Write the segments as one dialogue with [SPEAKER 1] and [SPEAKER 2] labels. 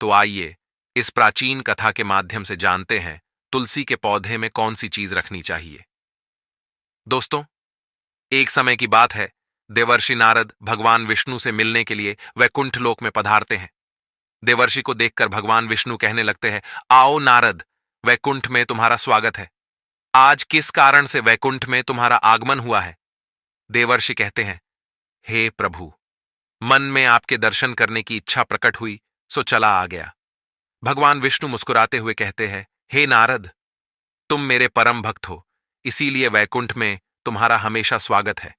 [SPEAKER 1] तो आइए इस प्राचीन कथा के माध्यम से जानते हैं तुलसी के पौधे में कौन सी चीज रखनी चाहिए। दोस्तों, एक समय की बात है, देवर्षि नारद भगवान विष्णु से मिलने के लिए वैकुंठ लोक में पधारते हैं। देवर्षि को देखकर भगवान विष्णु कहने लगते हैं, आओ नारद, वैकुंठ में तुम्हारा स्वागत है। आज किस कारण से वैकुंठ में तुम्हारा आगमन हुआ है? देवर्षि कहते हैं, हे प्रभु, मन में आपके दर्शन करने की इच्छा प्रकट हुई, सो चला आ गया। भगवान विष्णु मुस्कुराते हुए कहते हैं, हे नारद, तुम मेरे परम भक्त हो, इसीलिए वैकुंठ में तुम्हारा हमेशा स्वागत है।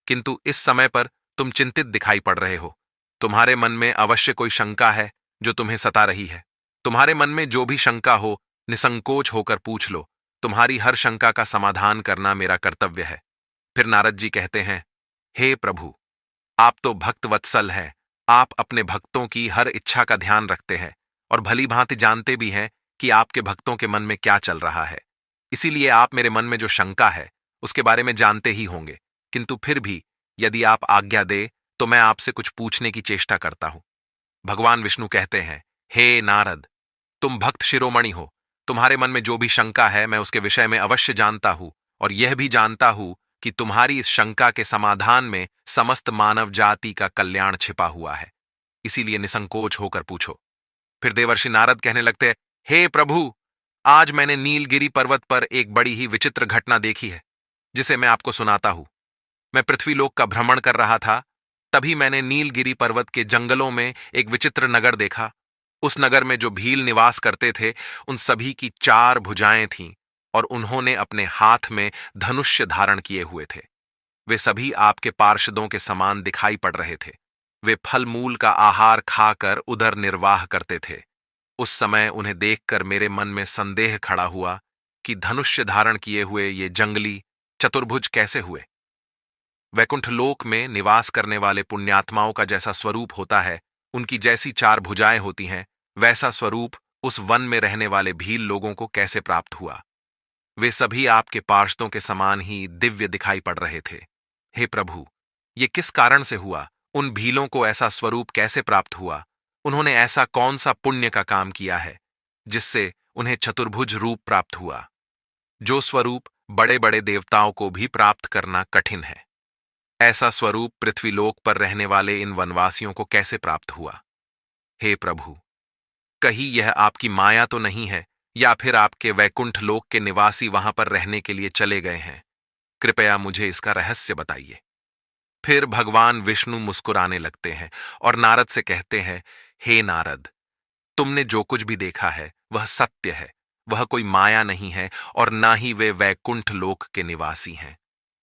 [SPEAKER 1] किंतु इस समय पर तुम चिंतित दिखाई पड़ रहे हो। तुम्हारे मन में अवश्य कोई शंका है जो तुम्हें सता रही है। तुम्हारे मन में जो भी शंका हो, निसंकोच होकर पूछ लो। तुम्हारी हर शंका का समाधान करना मेरा कर्तव्य है। फिर नारद जी कहते हैं, हे प्रभु, आप तो भक्त वत्सल हैं। आप अपने भक्तों की हर इच्छा का ध्यान रखते हैं और भली भांति जानते भी हैं कि आपके भक्तों के मन में क्या चल रहा है। इसीलिए आप मेरे मन में जो शंका है उसके बारे में जानते ही होंगे। किंतु फिर भी यदि आप आज्ञा दे तो मैं आपसे कुछ पूछने की चेष्टा करता हूं। भगवान विष्णु कहते हैं, हे नारद, तुम भक्त शिरोमणि हो। तुम्हारे मन में जो भी शंका है मैं उसके विषय में अवश्य जानता हूं और यह भी जानता हूं कि तुम्हारी इस शंका के समाधान में समस्त मानव जाति का कल्याण छिपा हुआ है। इसीलिए निसंकोच होकर पूछो। फिर देवर्षि नारद कहने लगते हैं, हे प्रभु, आज मैंने नीलगिरी पर्वत पर एक बड़ी ही विचित्र घटना देखी है, जिसे मैं आपको सुनाता हूं। मैं पृथ्वीलोक का भ्रमण कर रहा था, तभी मैंने नीलगिरी पर्वत के जंगलों में एक विचित्र नगर देखा। उस नगर में जो भील निवास करते थे, उन सभी की 4 भुजाएं थीं और उन्होंने अपने हाथ में धनुष्य धारण किए हुए थे। वे सभी आपके पार्षदों के समान दिखाई पड़ रहे थे। वे फल मूल का आहार खाकर उदर निर्वाह करते थे। उस समय उन्हें देखकर मेरे मन में संदेह खड़ा हुआ कि धनुष्य धारण किए हुए ये जंगली चतुर्भुज कैसे हुए। वैकुंठ लोक में निवास करने वाले पुण्यात्माओं का जैसा स्वरूप होता है, उनकी जैसी 4 भुजाएं होती हैं, वैसा स्वरूप उस वन में रहने वाले भील लोगों को कैसे प्राप्त हुआ? वे सभी आपके पार्षदों के समान ही दिव्य दिखाई पड़ रहे थे। हे प्रभु, ये किस कारण से हुआ? उन भीलों को ऐसा स्वरूप कैसे प्राप्त हुआ? उन्होंने ऐसा कौन सा पुण्य का काम किया है जिससे उन्हें चतुर्भुज रूप प्राप्त हुआ, जो स्वरूप बड़े बड़े देवताओं को भी प्राप्त करना कठिन है? ऐसा स्वरूप पृथ्वीलोक पर रहने वाले इन वनवासियों को कैसे प्राप्त हुआ? हे प्रभु, कहीं यह आपकी माया तो नहीं है, या फिर आपके वैकुंठ लोक के निवासी वहां पर रहने के लिए चले गए हैं? कृपया मुझे इसका रहस्य बताइए। फिर भगवान विष्णु मुस्कुराने लगते हैं और नारद से कहते हैं, हे नारद, तुमने जो कुछ भी देखा है वह सत्य है। वह कोई माया नहीं है और ना ही वे वैकुंठ लोक के निवासी हैं।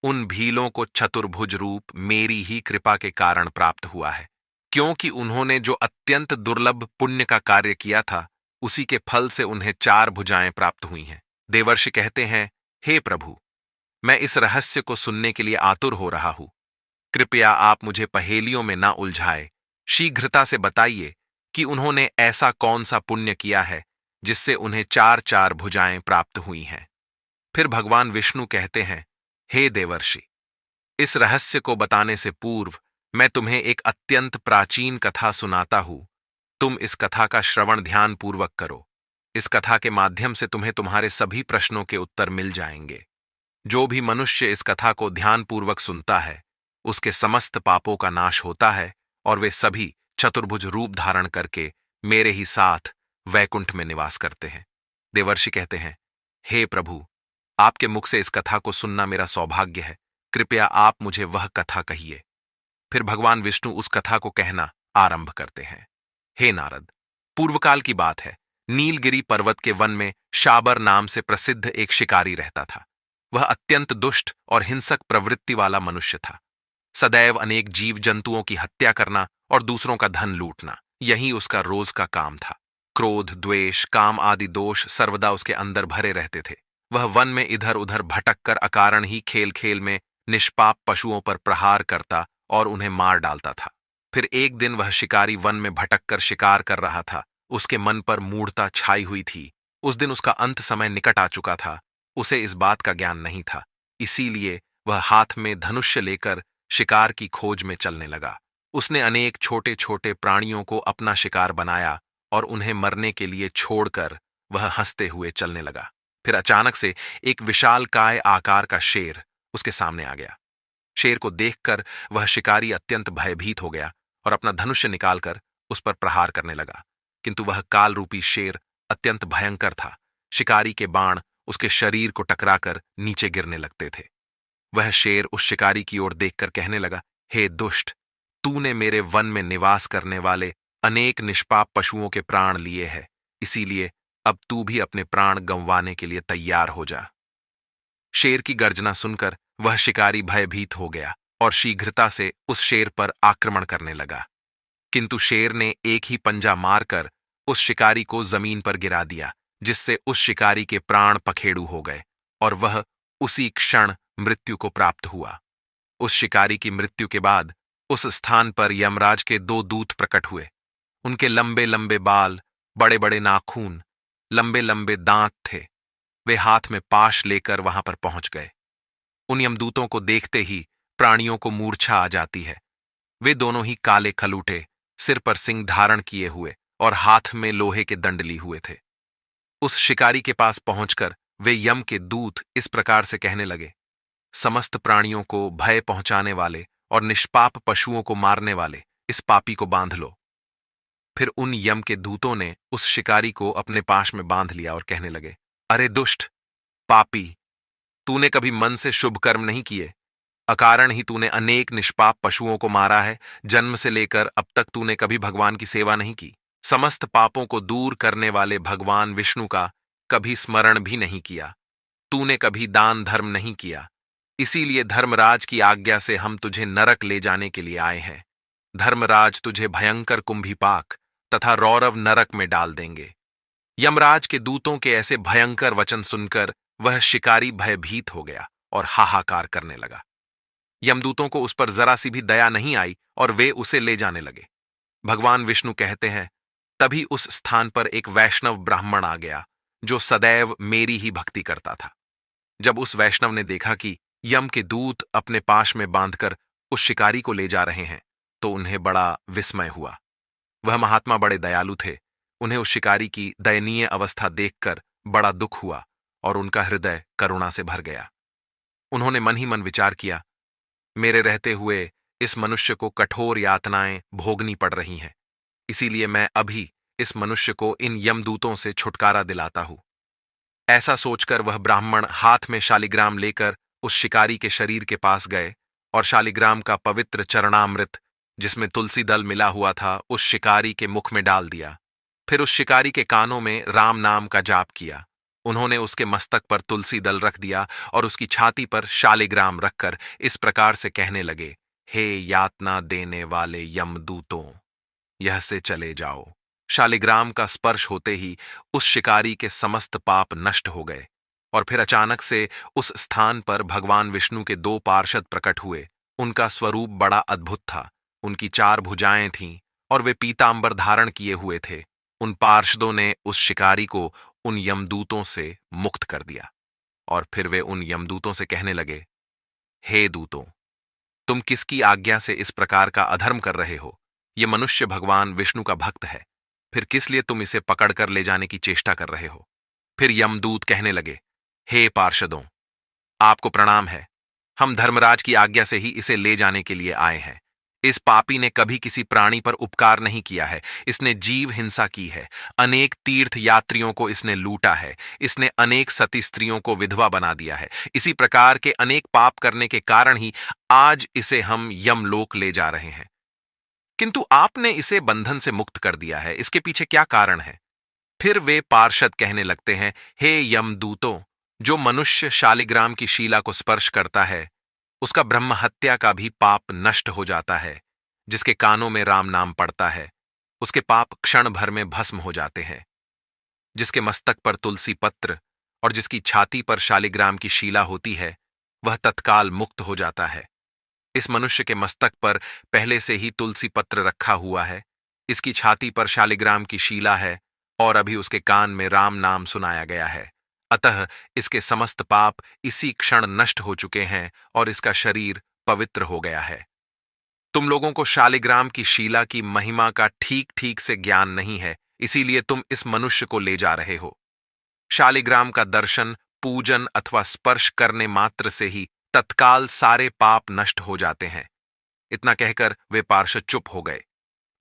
[SPEAKER 1] उन भीलों को चतुर्भुज रूप मेरी ही कृपा के कारण प्राप्त हुआ है, क्योंकि उन्होंने जो अत्यंत दुर्लभ पुण्य का कार्य किया था, उसी के फल से उन्हें 4 भुजाएं प्राप्त हुई हैं। देवर्षि कहते हैं, हे प्रभु, मैं इस रहस्य को सुनने के लिए आतुर हो रहा हूं। कृपया आप मुझे पहेलियों में ना उलझाए। शीघ्रता से बताइए कि उन्होंने ऐसा कौन सा पुण्य किया है जिससे उन्हें 4 भुजाएं प्राप्त हुई हैं। फिर भगवान विष्णु कहते हैं, हे देवर्षि, इस रहस्य को बताने से पूर्व मैं तुम्हें एक अत्यंत प्राचीन कथा सुनाता हूं। तुम इस कथा का श्रवण ध्यान पूर्वक करो। इस कथा के माध्यम से तुम्हें तुम्हारे सभी प्रश्नों के उत्तर मिल जाएंगे। जो भी मनुष्य इस कथा को ध्यानपूर्वक सुनता है, उसके समस्त पापों का नाश होता है और वे सभी चतुर्भुज रूप धारण करके मेरे ही साथ वैकुंठ में निवास करते हैं। देवर्षि कहते हैं, हे प्रभु, आपके मुख से इस कथा को सुनना मेरा सौभाग्य है। कृपया आप मुझे वह कथा कहिए। फिर भगवान विष्णु उस कथा को कहना आरंभ करते हैं। हे नारद, पूर्वकाल की बात है। नीलगिरी पर्वत के वन में शाबर नाम से प्रसिद्ध एक शिकारी रहता था। वह अत्यंत दुष्ट और हिंसक प्रवृत्ति वाला मनुष्य था। सदैव अनेक जीव जंतुओं की हत्या करना और दूसरों का धन लूटना, यही उसका रोज का काम था। क्रोध, द्वेष, काम आदि दोष सर्वदा उसके अंदर भरे रहते थे। वह वन में इधर उधर भटक कर अकारण ही खेल खेल में निष्पाप पशुओं पर प्रहार करता और उन्हें मार डालता था। फिर एक दिन वह शिकारी वन में भटक कर शिकार कर रहा था। उसके मन पर मूढ़ता छाई हुई थी। उस दिन उसका अंत समय निकट आ चुका था। उसे इस बात का ज्ञान नहीं था, इसीलिए वह हाथ में धनुष्य लेकर शिकार की खोज में चलने लगा। उसने अनेक छोटे छोटे प्राणियों को अपना शिकार बनाया और उन्हें मरने के लिए छोड़कर वह हंसते हुए चलने लगा। फिर अचानक से एक विशालकाय आकार का शेर उसके सामने आ गया। शेर को देखकर वह शिकारी अत्यंत भयभीत हो गया और अपना धनुष्य निकालकर उस पर प्रहार करने लगा। किंतु वह काल रूपी शेर अत्यंत भयंकर था। शिकारी के बाण उसके शरीर को टकराकर नीचे गिरने लगते थे। वह शेर उस शिकारी की ओर देखकर कहने लगा, हे दुष्ट, तूने मेरे वन में निवास करने वाले अनेक निष्पाप पशुओं के प्राण लिए हैं, इसीलिए अब तू भी अपने प्राण गंवाने के लिए तैयार हो जा। शेर की गर्जना सुनकर वह शिकारी भयभीत हो गया और शीघ्रता से उस शेर पर आक्रमण करने लगा। किंतु शेर ने एक ही पंजा मारकर उस शिकारी को जमीन पर गिरा दिया, जिससे उस शिकारी के प्राण पखेड़ू हो गए और वह उसी क्षण मृत्यु को प्राप्त हुआ। उस शिकारी की मृत्यु के बाद उस स्थान पर यमराज के दो दूत प्रकट हुए। उनके लंबे लंबे बाल, बड़े बड़े नाखून, लंबे लंबे दांत थे। वे हाथ में पाश लेकर वहां पर पहुंच गए। उन यमदूतों को देखते ही प्राणियों को मूर्छा आ जाती है। वे दोनों ही काले खलूटे, सिर पर सिंह धारण किए हुए और हाथ में लोहे के दंड लिए हुए थे। उस शिकारी के पास पहुंचकर वे यम के दूत इस प्रकार से कहने लगे, समस्त प्राणियों को भय पहुंचाने वाले और निष्पाप पशुओं को मारने वाले इस पापी को बांध लो। फिर उन यम के दूतों ने उस शिकारी को अपने पाश में बांध लिया और कहने लगे, अरे दुष्ट, पापी, तूने कभी मन से शुभ कर्म नहीं किए। अकारण ही तूने अनेक निष्पाप पशुओं को मारा है। जन्म से लेकर अब तक तूने कभी भगवान की सेवा नहीं की। समस्त पापों को दूर करने वाले भगवान विष्णु का कभी स्मरण भी नहीं किया। तूने कभी दान धर्म नहीं किया। इसीलिए धर्मराज की आज्ञा से हम तुझे नरक ले जाने के लिए आए हैं। धर्मराज तुझे भयंकर कुंभीपाक तथा रौरव नरक में डाल देंगे। यमराज के दूतों के ऐसे भयंकर वचन सुनकर वह शिकारी भयभीत हो गया और हाहाकार करने लगा। यमदूतों को उस पर जरा सी भी दया नहीं आई और वे उसे ले जाने लगे। भगवान विष्णु कहते हैं, तभी उस स्थान पर एक वैष्णव ब्राह्मण आ गया जो सदैव मेरी ही भक्ति करता था। जब उस वैष्णव ने देखा कि यम के दूत अपने पाश में बांधकर उस शिकारी को ले जा रहे हैं, तो उन्हें बड़ा विस्मय हुआ। वह महात्मा बड़े दयालु थे। उन्हें उस शिकारी की दयनीय अवस्था देखकर बड़ा दुख हुआ और उनका हृदय करुणा से भर गया। उन्होंने मन ही मन विचार किया, मेरे रहते हुए इस मनुष्य को कठोर यातनाएं भोगनी पड़ रही हैं, इसीलिए मैं अभी इस मनुष्य को इन यमदूतों से छुटकारा दिलाता हूं। ऐसा सोचकर वह ब्राह्मण हाथ में शालिग्राम लेकर उस शिकारी के शरीर के पास गए और शालिग्राम का पवित्र चरणामृत, जिसमें तुलसी दल मिला हुआ था, उस शिकारी के मुख में डाल दिया। फिर उस शिकारी के कानों में राम नाम का जाप किया। उन्होंने उसके मस्तक पर तुलसी दल रख दिया और उसकी छाती पर शालिग्राम रखकर इस प्रकार से कहने लगे, हे यातना देने वाले यमदूतों, यह से चले जाओ। शालिग्राम का स्पर्श होते ही उस शिकारी के समस्त पाप नष्ट हो गए और फिर अचानक से उस स्थान पर भगवान विष्णु के दो पार्षद प्रकट हुए। उनका स्वरूप बड़ा अद्भुत था। उनकी 4 भुजाएं थीं और वे पीतांबर धारण किए हुए थे। उन पार्षदों ने उस शिकारी को उन यमदूतों से मुक्त कर दिया और फिर वे उन यमदूतों से कहने लगे, हे दूतों, तुम किसकी आज्ञा से इस प्रकार का अधर्म कर रहे हो? ये मनुष्य भगवान विष्णु का भक्त है, फिर किस लिए तुम इसे पकड़कर ले जाने की चेष्टा कर रहे हो? फिर यमदूत कहने लगे, हे पार्षदों, आपको प्रणाम है। हम धर्मराज की आज्ञा से ही इसे ले जाने के लिए आए हैं। इस पापी ने कभी किसी प्राणी पर उपकार नहीं किया है। इसने जीव हिंसा की है। अनेक तीर्थ यात्रियों को इसने लूटा है। इसने अनेक सती स्त्रियों को विधवा बना दिया है। इसी प्रकार के अनेक पाप करने के कारण ही आज इसे हम यमलोक ले जा रहे हैं। किंतु आपने इसे बंधन से मुक्त कर दिया है, इसके पीछे क्या कारण है? फिर वे पार्षद कहने लगते हैं, हे यमदूतों, जो मनुष्य शालिग्राम की शिला को स्पर्श करता है, उसका ब्रह्म हत्या का भी पाप नष्ट हो जाता है। जिसके कानों में राम नाम पड़ता है, उसके पाप क्षण भर में भस्म हो जाते हैं। जिसके मस्तक पर तुलसी पत्र और जिसकी छाती पर शालिग्राम की शिला होती है, वह तत्काल मुक्त हो जाता है। इस मनुष्य के मस्तक पर पहले से ही तुलसी पत्र रखा हुआ है, इसकी छाती पर शालिग्राम की शिला है और अभी उसके कान में राम नाम सुनाया गया है। अतः इसके समस्त पाप इसी क्षण नष्ट हो चुके हैं और इसका शरीर पवित्र हो गया है। तुम लोगों को शालिग्राम की शिला की महिमा का ठीक ठीक से ज्ञान नहीं है, इसीलिए तुम इस मनुष्य को ले जा रहे हो। शालिग्राम का दर्शन, पूजन अथवा स्पर्श करने मात्र से ही तत्काल सारे पाप नष्ट हो जाते हैं। इतना कहकर वे पार्षद चुप हो गए।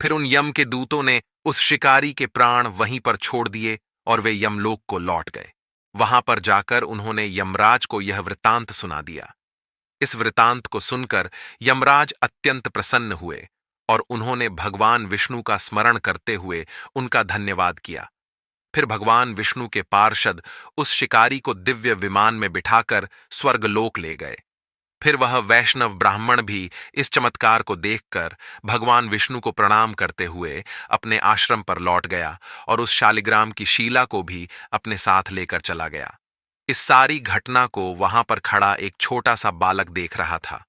[SPEAKER 1] फिर उन यम के दूतों ने उस शिकारी के प्राण वहीं पर छोड़ दिए और वे यमलोक को लौट गए। वहां पर जाकर उन्होंने यमराज को यह वृतांत सुना दिया। इस वृतांत को सुनकर यमराज अत्यंत प्रसन्न हुए और उन्होंने भगवान विष्णु का स्मरण करते हुए उनका धन्यवाद किया। फिर भगवान विष्णु के पार्षद उस शिकारी को दिव्य विमान में बिठाकर स्वर्गलोक ले गए। फिर वह वैष्णव ब्राह्मण भी इस चमत्कार को देखकर भगवान विष्णु को प्रणाम करते हुए अपने आश्रम पर लौट गया और उस शालिग्राम की शीला को भी अपने साथ लेकर चला गया। इस सारी घटना को वहां पर खड़ा एक छोटा सा बालक देख रहा था।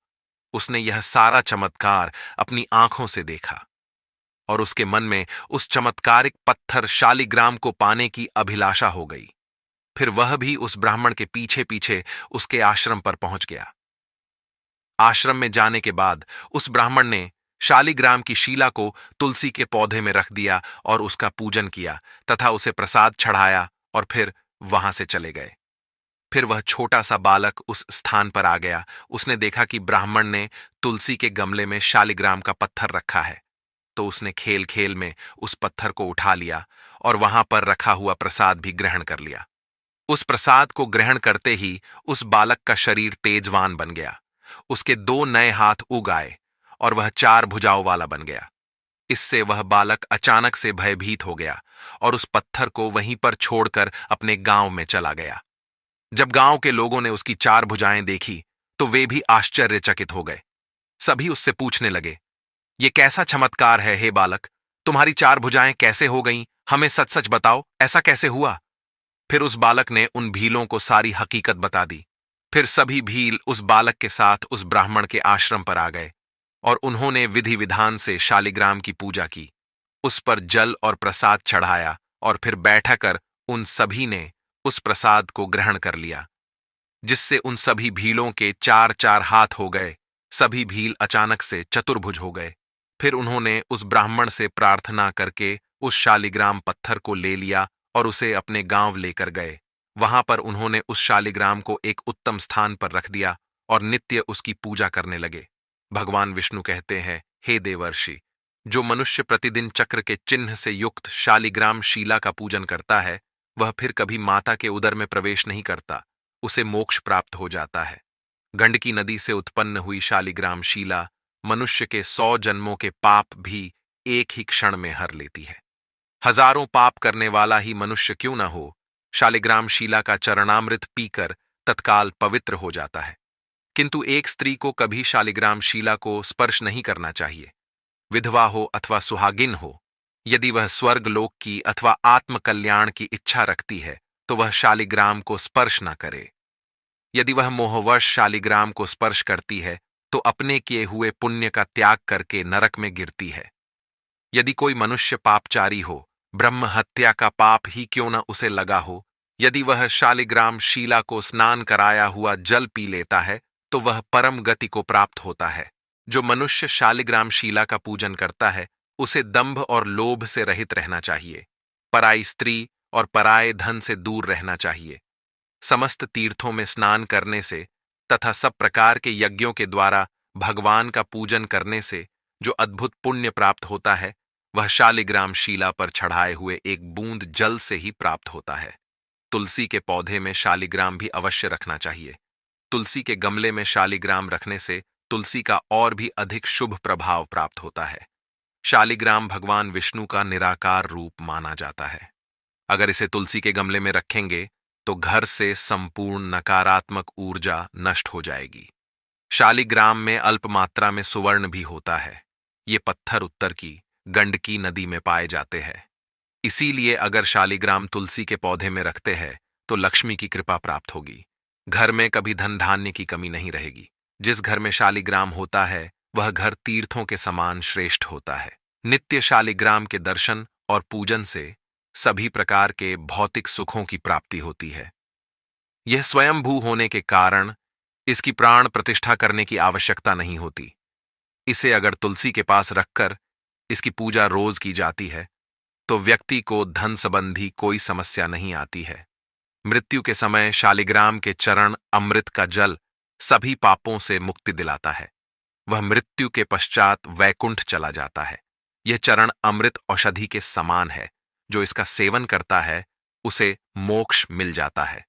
[SPEAKER 1] उसने यह सारा चमत्कार अपनी आंखों से देखा और उसके मन में उस चमत्कारिक पत्थर शालिग्राम को पाने की अभिलाषा हो गई। फिर वह भी उस ब्राह्मण के पीछे पीछे उसके आश्रम पर पहुंच गया। आश्रम में जाने के बाद उस ब्राह्मण ने शालिग्राम की शीला को तुलसी के पौधे में रख दिया और उसका पूजन किया तथा उसे प्रसाद चढ़ाया और फिर वहां से चले गए। फिर वह छोटा सा बालक उस स्थान पर आ गया। उसने देखा कि ब्राह्मण ने तुलसी के गमले में शालिग्राम का पत्थर रखा है, तो उसने खेल खेल में उस पत्थर को उठा लिया और वहां पर रखा हुआ प्रसाद भी ग्रहण कर लिया। उस प्रसाद को ग्रहण करते ही उस बालक का शरीर तेजवान बन गया। उसके 2 नए हाथ उग आए और वह 4 भुजाओं वाला बन गया। इससे वह बालक अचानक से भयभीत हो गया और उस पत्थर को वहीं पर छोड़कर अपने गांव में चला गया। जब गांव के लोगों ने उसकी 4 भुजाएं देखी तो वे भी आश्चर्यचकित हो गए। सभी उससे पूछने लगे, ये कैसा चमत्कार है हे बालक, तुम्हारी 4 भुजाएं कैसे हो गईं? हमें सच सच बताओ, ऐसा कैसे हुआ? फिर उस बालक ने उन भीलों को सारी हकीकत बता दी। फिर सभी भील उस बालक के साथ उस ब्राह्मण के आश्रम पर आ गए और उन्होंने विधि विधान से शालिग्राम की पूजा की, उस पर जल और प्रसाद चढ़ाया और फिर बैठकर उन सभी ने उस प्रसाद को ग्रहण कर लिया, जिससे उन सभी भीलों के 4-4 हाथ हो गए। सभी भील अचानक से चतुर्भुज हो गए। फिर उन्होंने उस ब्राह्मण से प्रार्थना करके उस शालिग्राम पत्थर को ले लिया और उसे अपने गांव लेकर गए। वहां पर उन्होंने उस शालिग्राम को एक उत्तम स्थान पर रख दिया और नित्य उसकी पूजा करने लगे। भगवान विष्णु कहते हैं, हे देवर्षि, जो मनुष्य प्रतिदिन चक्र के चिन्ह से युक्त शालिग्राम शीला का पूजन करता है, वह फिर कभी माता के उदर में प्रवेश नहीं करता, उसे मोक्ष प्राप्त हो जाता है। गंडकी नदी से उत्पन्न हुई शालिग्राम शीला मनुष्य के 100 जन्मों के पाप भी एक ही क्षण में हर लेती है। हजारों पाप करने वाला ही मनुष्य क्यों न हो, शालिग्राम शीला का चरणामृत पीकर तत्काल पवित्र हो जाता है। किंतु एक स्त्री को कभी शालिग्राम शीला को स्पर्श नहीं करना चाहिए। विधवा हो अथवा सुहागिन हो, यदि वह स्वर्ग लोक की अथवा आत्म कल्याण की इच्छा रखती है तो वह शालिग्राम को स्पर्श न करे। यदि वह मोहवश शालिग्राम को स्पर्श करती है तो अपने किए हुए पुण्य का त्याग करके नरक में गिरती है। यदि कोई मनुष्य पापचारी हो, ब्रह्म हत्या का पाप ही क्यों न उसे लगा हो, यदि वह शालिग्राम शीला को स्नान कराया हुआ जल पी लेता है तो वह परम गति को प्राप्त होता है। जो मनुष्य शालिग्राम शीला का पूजन करता है उसे दंभ और लोभ से रहित रहना चाहिए, पराई स्त्री और पराये धन से दूर रहना चाहिए। समस्त तीर्थों में स्नान करने से तथा सब प्रकार के यज्ञों के द्वारा भगवान का पूजन करने से जो अद्भुत पुण्य प्राप्त होता है, वह शालिग्राम शीला पर चढ़ाए हुए एक बूंद जल से ही प्राप्त होता है। तुलसी के पौधे में शालिग्राम भी अवश्य रखना चाहिए। तुलसी के गमले में शालिग्राम रखने से तुलसी का और भी अधिक शुभ प्रभाव प्राप्त होता है। शालिग्राम भगवान विष्णु का निराकार रूप माना जाता है। अगर इसे तुलसी के गमले में रखेंगे तो घर से संपूर्ण नकारात्मक ऊर्जा नष्ट हो जाएगी। शालिग्राम में अल्प मात्रा में सुवर्ण भी होता है। ये पत्थर उत्तर की गंडकी नदी में पाए जाते हैं। इसीलिए अगर शालिग्राम तुलसी के पौधे में रखते हैं तो लक्ष्मी की कृपा प्राप्त होगी। घर में कभी धन धान्य की कमी नहीं रहेगी। जिस घर में शालिग्राम होता है वह घर तीर्थों के समान श्रेष्ठ होता है। नित्य शालिग्राम के दर्शन और पूजन से सभी प्रकार के भौतिक सुखों की प्राप्ति होती है। यह स्वयंभू होने के कारण इसकी प्राण प्रतिष्ठा करने की आवश्यकता नहीं होती। इसे अगर तुलसी के पास रखकर इसकी पूजा रोज की जाती है तो व्यक्ति को धन संबंधी कोई समस्या नहीं आती है। मृत्यु के समय शालिग्राम के चरण अमृत का जल सभी पापों से मुक्ति दिलाता है। वह मृत्यु के पश्चात वैकुंठ चला जाता है। यह चरण अमृत औषधि के समान है। जो इसका सेवन करता है उसे मोक्ष मिल जाता है।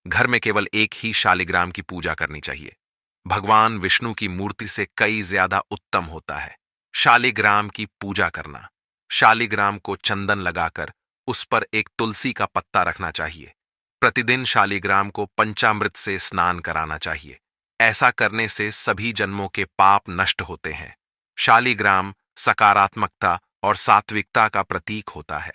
[SPEAKER 1] घर में केवल एक ही शालिग्राम की पूजा करनी चाहिए। भगवान विष्णु की मूर्ति से कई ज्यादा उत्तम होता है शालिग्राम की पूजा करना। शालिग्राम को चंदन लगाकर उस पर एक तुलसी का पत्ता रखना चाहिए। प्रतिदिन शालिग्राम को पंचामृत से स्नान कराना चाहिए। ऐसा करने से सभी जन्मों के पाप नष्ट होते हैं। शालिग्राम सकारात्मकता और सात्विकता का प्रतीक होता है।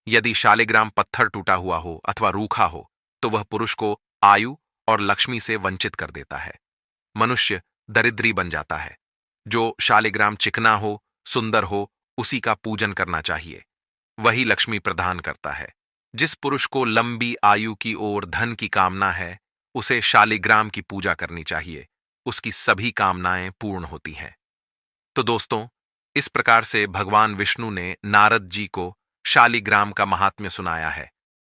[SPEAKER 1] यदि शालिग्राम पत्थर टूटा हुआ हो अथवा रूखा हो तो वह पुरुष को आयु और लक्ष्मी से वंचित कर देता है। मनुष्य दरिद्री बन जाता है। जो शालिग्राम चिकना हो, सुंदर हो, उसी का पूजन करना चाहिए। वही लक्ष्मी प्रदान करता है। जिस पुरुष को लंबी आयु की ओर धन की कामना है उसे शालिग्राम की पूजा करनी चाहिए। उसकी सभी कामनाएं पूर्ण होती हैं। तो दोस्तों, इस प्रकार से भगवान विष्णु ने नारद जी को शालिग्राम का महात्म्य सुनाया है।